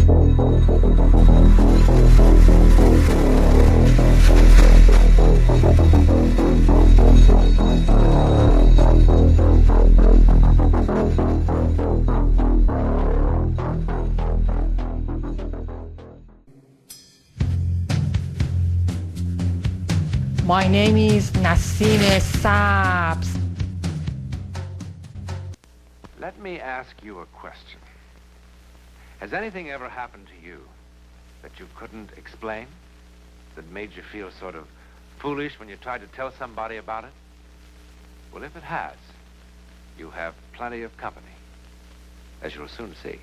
My name is Nassim Saabs. Let me ask you a question. Has anything ever happened to you that you couldn't explain? That made you feel sort of foolish when you tried to tell somebody about it? Well, if it has, you have plenty of company, as you'll soon see.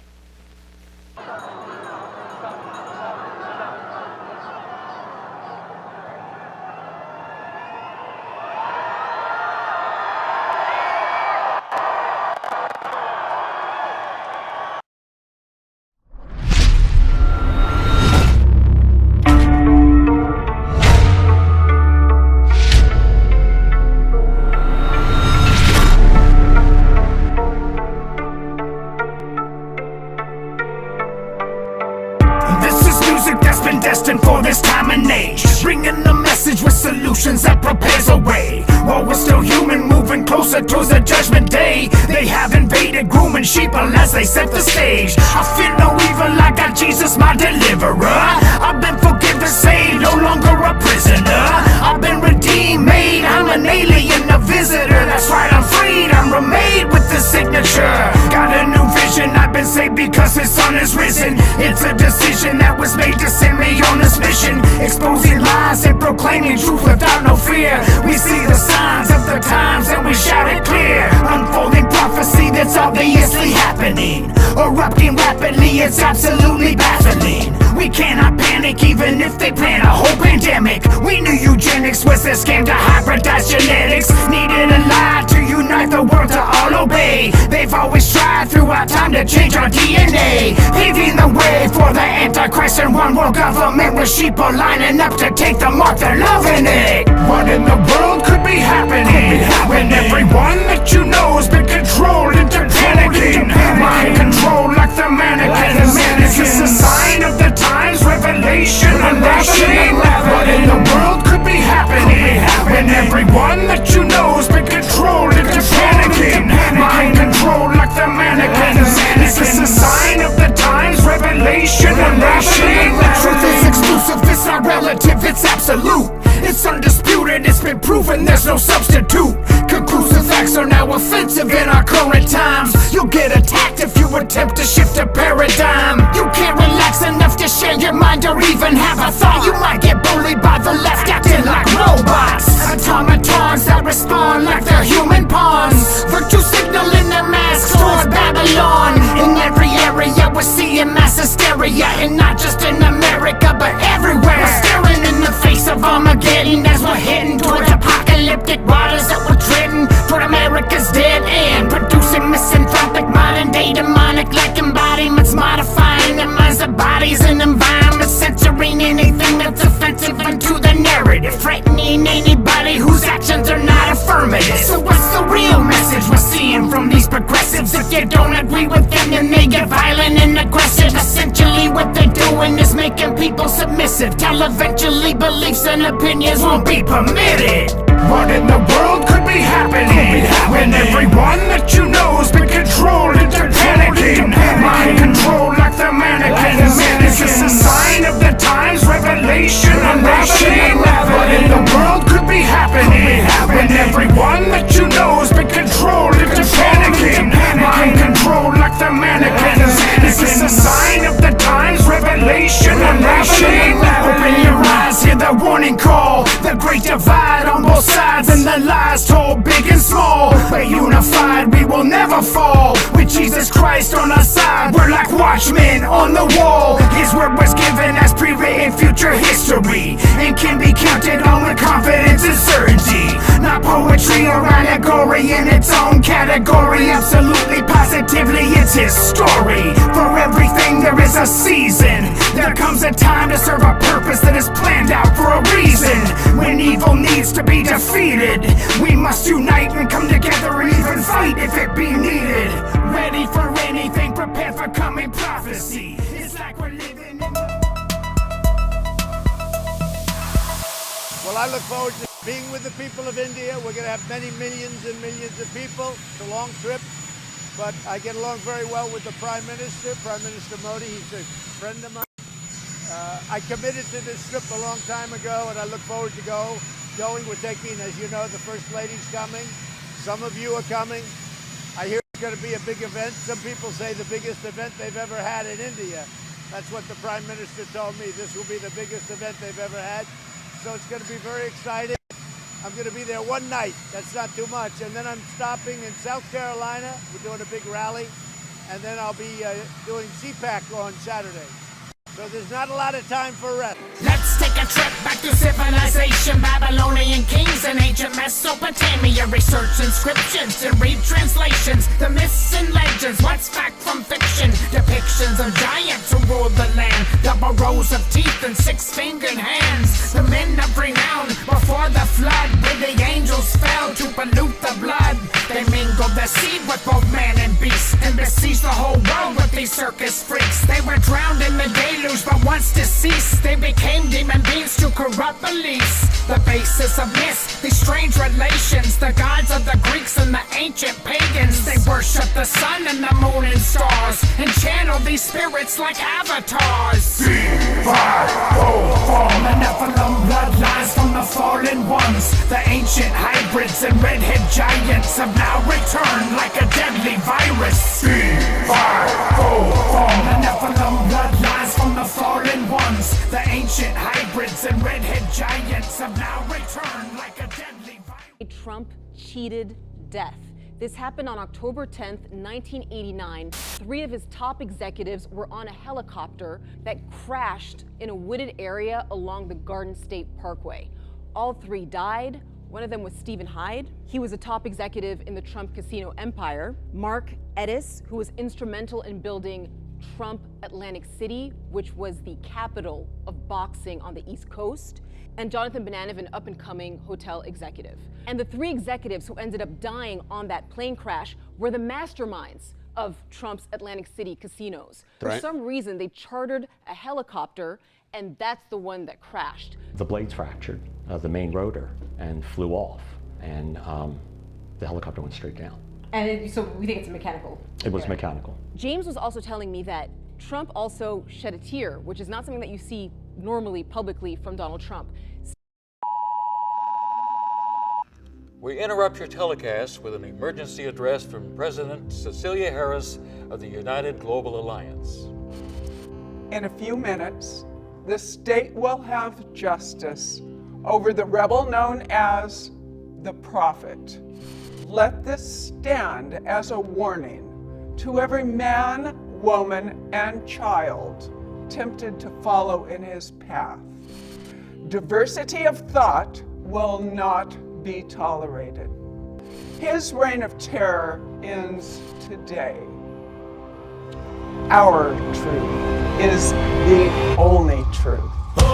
Destined for this time and age, bringing the message with solutions that prepares a way. While we're still human, moving closer towards the judgment day, they have invaded, grooming sheeple as they set the stage. I fear no evil, I got Jesus my deliverer. I've been forgiven, saved, no longer a prisoner. I've been redeemed, made, I'm an alien, a visitor. That's right, I'm freed, I'm remade with the signature. Got a new vision, I've been saved because his son is risen. It's a decision that was made to send me on this mission, exposing lies and proclaiming truth without no fear. We see the signs of the times and we shout it clear. Unfolding prophecy that's obviously happening, erupting rapidly, it's absolutely baffling. We cannot panic even if they plan a whole pandemic. We knew eugenics was a scam to hybridize genetics. Needed a lie to unite the world to all obey. They've always tried throughout time to change our DNA, paving the way for the Antichrist and one world government with sheeple lining up to take the mark, they're loving it. What in the world could be happening when everyone that you know has been controlled into panicking? Mind control like the mannequins. Is this a sign of the times? Revelation unraveling? What in the world could be happening when everyone that you know has been controlled into panicking? Mind control like the mannequins. Is this a sign of the times? Revelation unraveling? The truth is exclusive, it's not relative, it's absolute. It's undisputed, it's been proven, there's no substitute. Conclusive facts are now offensive in our current times. You'll get attacked if you attempt to shift a paradigm. You can't relax enough to share your mind or even have a thought. You might get bullied by the left, acting like robots. Automatons that respond like they're human pawns, virtue signaling their masks toward Babylon. In every area we're seeing mass hysteria, and not just in America but everywhere. We're staring in the face of Armageddon as we're heading towards apocalyptic waters that we're treading toward America's dead end, producing misanthropic modern day demonic like embodiments, modifying their minds, their bodies and environments, censoring anything that's offensive into the narrative, threatening anybody whose actions are not affirmative. So what's the real message we're seeing from these progressives? If you don't agree with them, then they get violent and aggressive. Essentially what they're doing is making people submissive, till eventually beliefs and opinions won't be permitted. What in the world could be happening when everyone that you know has been controlled into panicking? Mind control like the mannequins. Is this a sign of the times? Revelation unraveling? What in the world could be happening when everyone that you know has been controlled into panicking? Mind control like the mannequins. Is this a sign of the times? Revelation unraveling? Open your eyes, hear the warning call. The great divide on both sides and the lies told big and small. But unified we will never fall. With Jesus Christ on our side, we're like watchmen on the wall. His word was given as pre-written future history, and can be counted on with confidence and certainty. Not poetry or allegory in its own category. Absolutely, positively, it's his story. For everything there is a season. There comes a time to serve a purpose that is planned out for a reason. When evil needs to be defeated, we must unite and come together and even fight if it be needed. Ready for anything, prepared for coming prophecy. It's It's like we're living in the... Well, I look forward to being with the people of India. We're going to have many millions and millions of people. It's a long trip, but I get along very well with the Prime Minister, Prime Minister Modi. He's a friend of mine. I committed to this trip a long time ago, and I look forward to going. We're taking, as you know, the First Lady's coming. Some of you are coming. I hear it's going to be a big event. Some people say the biggest event they've ever had in India. That's what the Prime Minister told me. This will be the biggest event they've ever had. So it's going to be very exciting. I'm going to be there one night. That's not too much. And then I'm stopping in South Carolina. We're doing a big rally. And then I'll be doing CPAC on Saturday. So there's not a lot of time for rest. Let's take a trip back to civilization. Babylonian kings and ancient Mesopotamia. Research inscriptions and read translations. The myths and legends, what's fact from fiction? Depictions of giants who ruled the land. Double rows of teeth and six-fingered hands. The men of renown before the flood, when the angels fell to pollute the blood. They mingled the seed with both man and beast, and besieged the whole world with these circus freaks. They were drowned in the deluge, but once deceased, they became demon beings to corrupt beliefs. The basis of myths, these strange relations, the gods of the Greeks and the ancient pagans. They worship the sun and the moon and stars, and channel these spirits like avatars. 3, 5, 4, from the Nephilim bloodlines from the fallen ones. The ancient hybrids and redhead giants have now returned like a deadly virus. 3, 5, 4, from the Nephilim bloodlines from the fallen ones. The ancient hybrids and redhead giants have now returned like a deadly virus. Trump cheated death. This happened on October 10th, 1989. 3 of his top executives were on a helicopter that crashed in a wooded area along the Garden State Parkway. All 3 died. One of them was Stephen Hyde. He was a top executive in the Trump casino empire. Mark Edis, who was instrumental in building Trump Atlantic City, which was the capital of boxing on the East Coast. And Jonathan Bananev, an up-and-coming hotel executive. And the 3 executives who ended up dying on that plane crash were the masterminds of Trump's Atlantic City casinos. Right. For some reason, they chartered a helicopter, and that's the one that crashed. The blades fractured, the main rotor, and flew off, and the helicopter went straight down. And so we think it's mechanical. It was mechanical. James was also telling me that Trump also shed a tear, which is not something that you see normally publicly from Donald Trump. We interrupt your telecast with an emergency address from President Cecilia Harris of the United Global Alliance. In a few minutes, the state will have justice over the rebel known as the Prophet. Let this stand as a warning to every man, woman, and child tempted to follow in his path. Diversity of thought will not be tolerated. His reign of terror ends today. Our truth is the only truth.